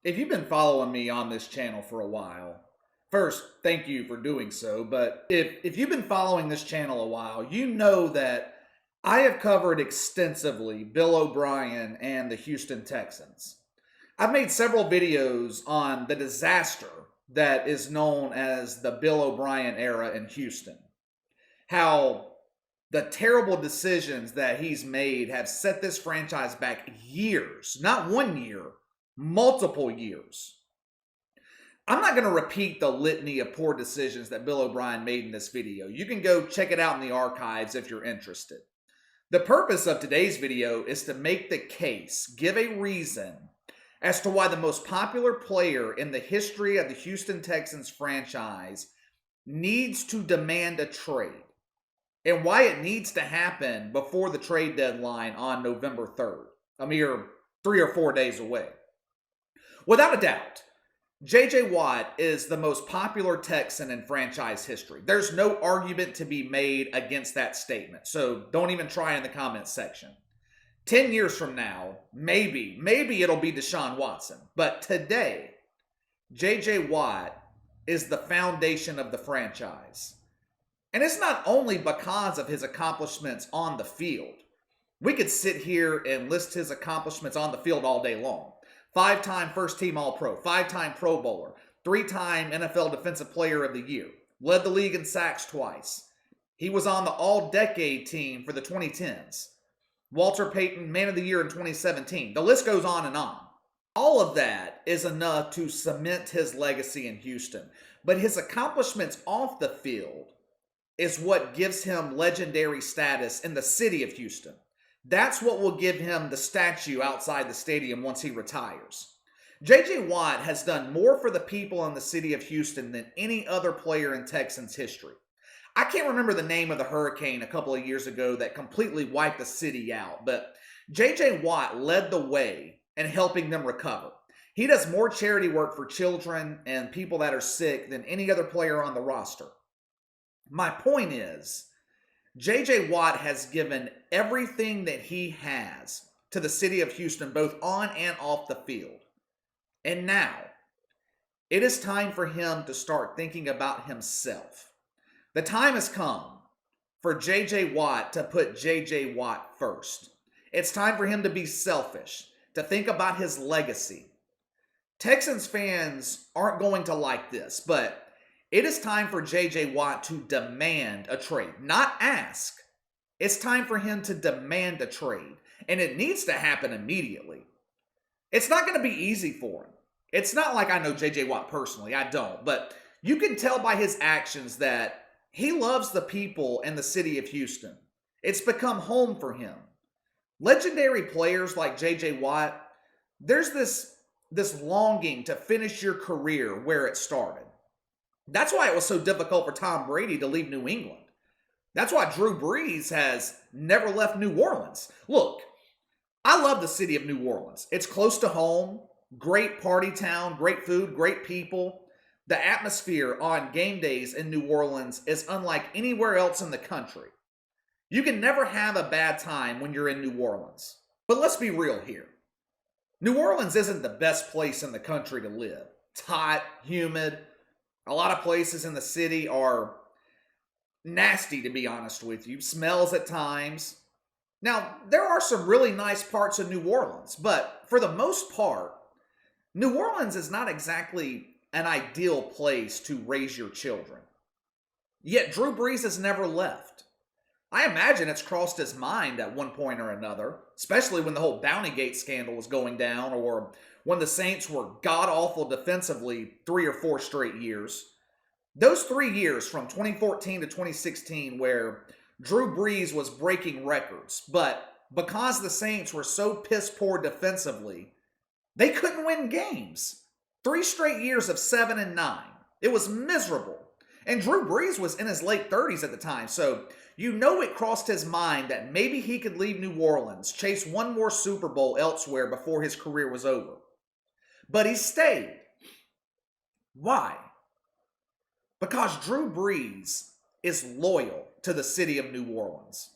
If you've been following me on this channel for a while, first, thank you for doing so. But if you've been following this channel a while, you know that I have covered extensively Bill O'Brien and the Houston Texans. I've made several videos on the disaster that is known as the Bill O'Brien era in Houston. How the terrible decisions that he's made have set this franchise back years, not 1 year, multiple years. I'm not going to repeat the litany of poor decisions that Bill O'Brien made in this video. You can go check it out in the archives if you're interested. The purpose of today's video is to make the case, give a reason as to why the most popular player in the history of the Houston Texans franchise needs to demand a trade, and why it needs to happen before the trade deadline on November 3rd, a mere 3 or 4 days away. Without a doubt, J.J. Watt is the most popular Texan in franchise history. There's no argument to be made against that statement, so don't even try in the comments section. 10 years from now, maybe it'll be Deshaun Watson. But today, J.J. Watt is the foundation of the franchise. And it's not only because of his accomplishments on the field. We could sit here and list his accomplishments on the field all day long. 5-time first-team All-Pro, 5-time Pro Bowler, 3-time NFL Defensive Player of the Year, led the league in sacks twice. He was on the All-Decade team for the 2010s. Walter Payton, Man of the Year in 2017. The list goes on and on. All of that is enough to cement his legacy in Houston. But his accomplishments off the field is what gives him legendary status in the city of Houston. That's what will give him the statue outside the stadium once he retires. J.J. Watt has done more for the people in the city of Houston than any other player in Texans history. I can't remember the name of the hurricane a couple of years ago that completely wiped the city out, but J.J. Watt led the way in helping them recover. He does more charity work for children and people that are sick than any other player on the roster. My point is, J.J. Watt has given everything that he has to the city of Houston, both on and off the field. And now, it is time for him to start thinking about himself. The time has come for J.J. Watt to put J.J. Watt first. It's time for him to be selfish, to think about his legacy. Texans fans aren't going to like this, but it is time for J.J. Watt to demand a trade, not ask. It's time for him to demand a trade, and it needs to happen immediately. It's not going to be easy for him. It's not like I know J.J. Watt personally. I don't. But you can tell by his actions that he loves the people in the city of Houston. It's become home for him. Legendary players like J.J. Watt, there's this longing to finish your career where it started. That's why it was so difficult for Tom Brady to leave New England. That's why Drew Brees has never left New Orleans. Look, I love the city of New Orleans. It's close to home, great party town, great food, great people. The atmosphere on game days in New Orleans is unlike anywhere else in the country. You can never have a bad time when you're in New Orleans. But let's be real here. New Orleans isn't the best place in the country to live. It's hot, humid. A lot of places in the city are nasty, to be honest with you. Smells at times. Now, there are some really nice parts of New Orleans, but for the most part, New Orleans is not exactly an ideal place to raise your children. Yet Drew Brees has never left. I imagine it's crossed his mind at one point or another, especially when the whole Bountygate scandal was going down, or when the Saints were god-awful defensively 3 or 4 straight years. Those 3 years from 2014 to 2016 where Drew Brees was breaking records, but because the Saints were so piss-poor defensively, they couldn't win games. 3 straight years of 7-9. It was miserable. And Drew Brees was in his late 30s at the time, so you know it crossed his mind that maybe he could leave New Orleans, chase one more Super Bowl elsewhere before his career was over. But he stayed. Why? Because Drew Brees is loyal to the city of New Orleans.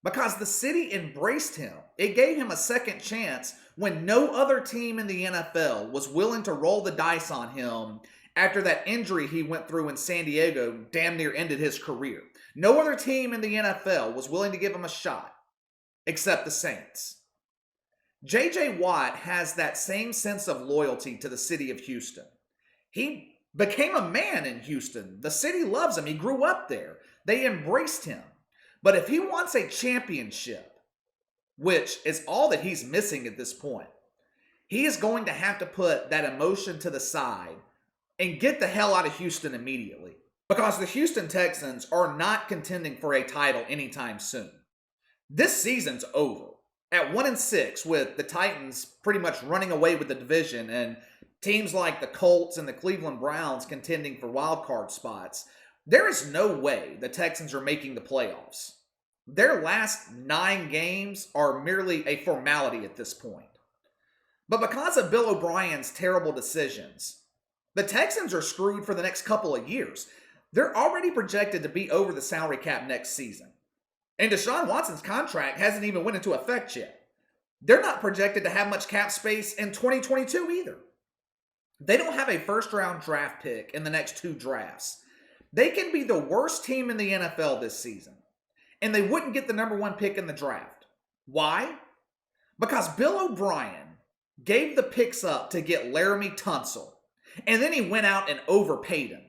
Because the city embraced him. It gave him a second chance when no other team in the NFL was willing to roll the dice on him after that injury he went through in San Diego damn near ended his career. No other team in the NFL was willing to give him a shot except the Saints. J.J. Watt has that same sense of loyalty to the city of Houston. He became a man in Houston. The city loves him. He grew up there. They embraced him. But if he wants a championship, which is all that he's missing at this point, he is going to have to put that emotion to the side and get the hell out of Houston immediately. Because the Houston Texans are not contending for a title anytime soon. This season's over. At 1-6, with the Titans pretty much running away with the division and teams like the Colts and the Cleveland Browns contending for wild card spots, there is no way the Texans are making the playoffs. Their last 9 games are merely a formality at this point. But because of Bill O'Brien's terrible decisions, the Texans are screwed for the next couple of years. They're already projected to be over the salary cap next season. And Deshaun Watson's contract hasn't even went into effect yet. They're not projected to have much cap space in 2022 either. They don't have a first-round draft pick in the next 2 drafts. They can be the worst team in the NFL this season, and they wouldn't get the number 1 pick in the draft. Why? Because Bill O'Brien gave the picks up to get Laramie Tunsil, and then he went out and overpaid him.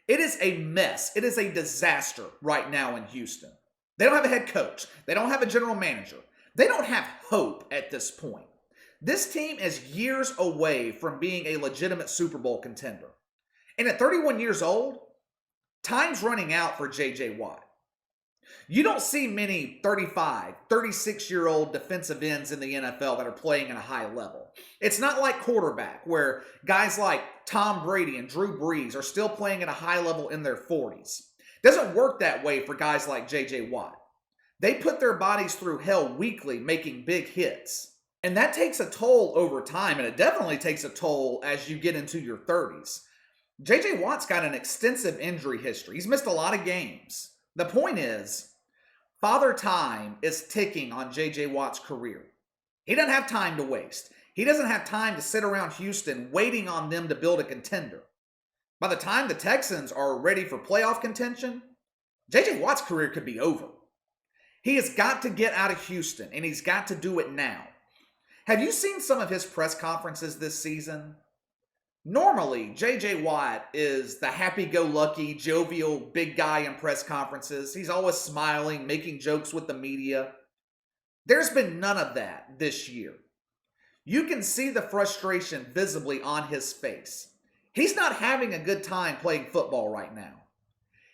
It is a mess. It is a disaster right now in Houston. They don't have a head coach. They don't have a general manager. They don't have hope at this point. This team is years away from being a legitimate Super Bowl contender. And at 31 years old, time's running out for J.J. Watt. You don't see many 35, 36-year-old defensive ends in the NFL that are playing at a high level. It's not like quarterback, where guys like Tom Brady and Drew Brees are still playing at a high level in their 40s. Doesn't work that way for guys like J.J. Watt. They put their bodies through hell weekly making big hits. And that takes a toll over time, and it definitely takes a toll as you get into your 30s. J.J. Watt's got an extensive injury history. He's missed a lot of games. The point is, Father Time is ticking on J.J. Watt's career. He doesn't have time to waste. He doesn't have time to sit around Houston waiting on them to build a contender. By the time the Texans are ready for playoff contention, J.J. Watt's career could be over. He has got to get out of Houston, and he's got to do it now. Have you seen some of his press conferences this season? Normally, J.J. Watt is the happy-go-lucky, jovial, big guy in press conferences. He's always smiling, making jokes with the media. There's been none of that this year. You can see the frustration visibly on his face. He's not having a good time playing football right now.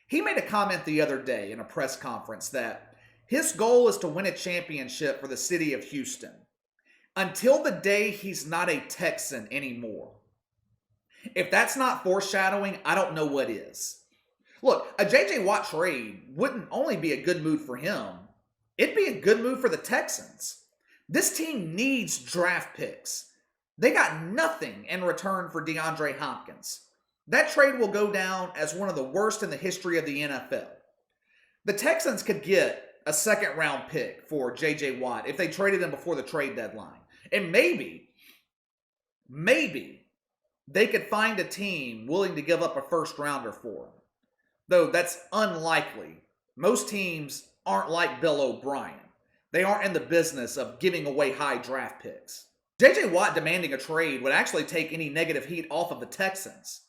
He made a comment the other day in a press conference that his goal is to win a championship for the city of Houston until the day he's not a Texan anymore. If that's not foreshadowing, I don't know what is. Look, a J.J. Watt trade wouldn't only be a good move for him, it'd be a good move for the Texans. This team needs draft picks. They got nothing in return for DeAndre Hopkins. That trade will go down as one of the worst in the history of the NFL. The Texans could get a second-round pick for J.J. Watt if they traded him before the trade deadline. And maybe they could find a team willing to give up a first-rounder for him. Though that's unlikely. Most teams aren't like Bill O'Brien. They aren't in the business of giving away high draft picks. J.J. Watt demanding a trade would actually take any negative heat off of the Texans.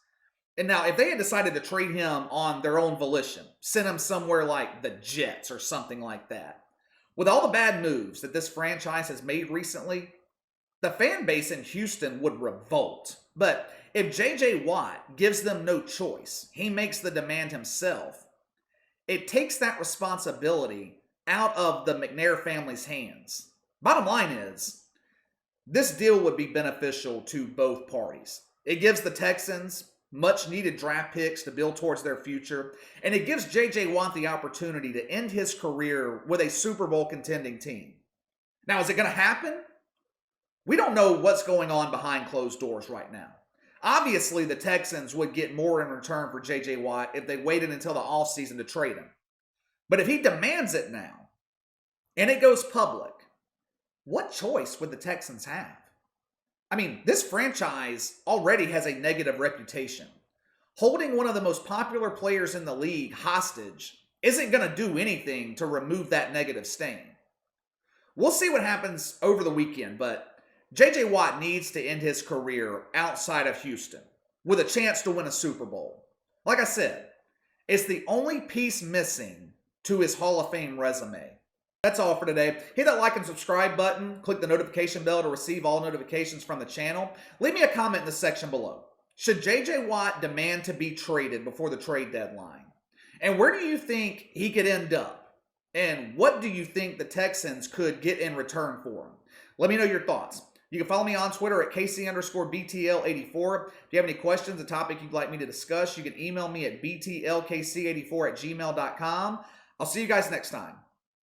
And now, if they had decided to trade him on their own volition, send him somewhere like the Jets or something like that, with all the bad moves that this franchise has made recently, the fan base in Houston would revolt. But if J.J. Watt gives them no choice, he makes the demand himself, it takes that responsibility out of the McNair family's hands. Bottom line is, this deal would be beneficial to both parties. It gives the Texans much needed draft picks to build towards their future, and it gives J.J. Watt the opportunity to end his career with a Super Bowl contending team. Now, is it going to happen? We don't know what's going on behind closed doors right now. Obviously, the Texans would get more in return for J.J. Watt if they waited until the offseason to trade him. But if he demands it now, and it goes public, what choice would the Texans have? I mean, this franchise already has a negative reputation. Holding one of the most popular players in the league hostage isn't going to do anything to remove that negative stain. We'll see what happens over the weekend, but J.J. Watt needs to end his career outside of Houston with a chance to win a Super Bowl. Like I said, it's the only piece missing to his Hall of Fame resume. That's all for today. Hit that like and subscribe button. Click the notification bell to receive all notifications from the channel. Leave me a comment in the section below. Should J.J. Watt demand to be traded before the trade deadline? And where do you think he could end up? And what do you think the Texans could get in return for him? Let me know your thoughts. You can follow me on Twitter at KC_BTL84. If you have any questions, a topic you'd like me to discuss, you can email me at BTLKC84@gmail.com. I'll see you guys next time.